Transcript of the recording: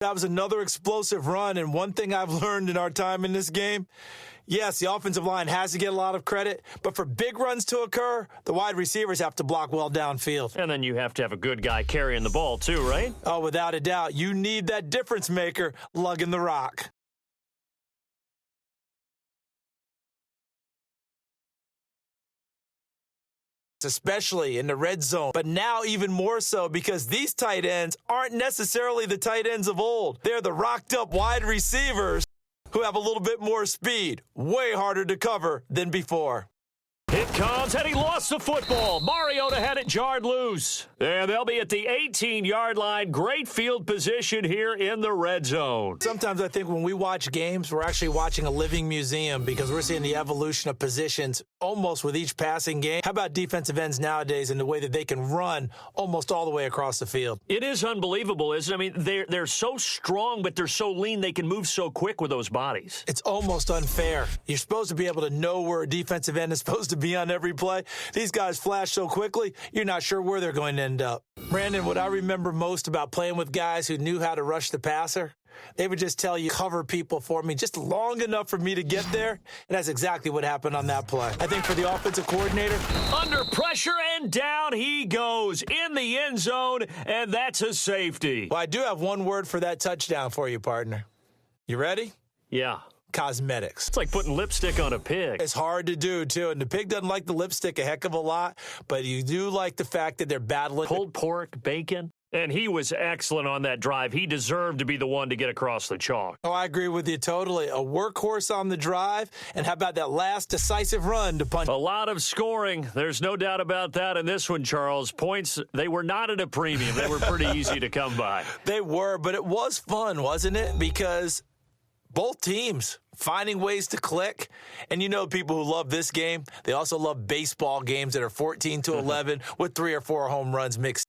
That was another explosive run, and one thing I've learned in our time in this game, yes, the offensive line has to get a lot of credit, but for big runs to occur, the wide receivers have to block well downfield. And then you have to have a good guy carrying the ball too, right? Oh, without a doubt. You need that difference maker lugging the rock. Especially in the red zone, but now even more so because these tight ends aren't necessarily the tight ends of old. They're the rocked up wide receivers who have a little bit more speed, way harder to cover than before. It comes, and he lost the football. Mariota had it jarred loose. And they'll be at the 18-yard line. Great field position here in the red zone. Sometimes I think when we watch games, we're actually watching a living museum because we're seeing the evolution of positions almost with each passing game. How about defensive ends nowadays and the way that they can run almost all the way across the field? It is unbelievable, isn't it? I mean, they're so strong, but they're so lean they can move so quick with those bodies. It's almost unfair. You're supposed to be able to know where a defensive end is supposed to be on every play. These guys flash so quickly, you're not sure where they're going to end up. Brandon, what I remember most about playing with guys who knew how to rush the passer, they would just tell you, cover people for me just long enough for me to get there, and that's exactly what happened on that play. I think for the offensive coordinator, under pressure, and down he goes in the end zone, and that's a safety. Well, I do have one word for that touchdown for you, partner. You ready? Yeah. Cosmetics. It's like putting lipstick on a pig. It's hard to do, too, and the pig doesn't like the lipstick a heck of a lot, but you do like the fact that they're battling. Pulled pork, bacon. And he was excellent on that drive. He deserved to be the one to get across the chalk. Oh, I agree with you totally. A workhorse on the drive, and how about that last decisive run to punch? A lot of scoring. There's no doubt about that in this one, Charles. Points, they were not at a premium. They were pretty easy to come by. They were, but it was fun, wasn't it? Because both teams finding ways to click. And you know people who love this game, they also love baseball games that are 14-11 with 3 or 4 home runs mixed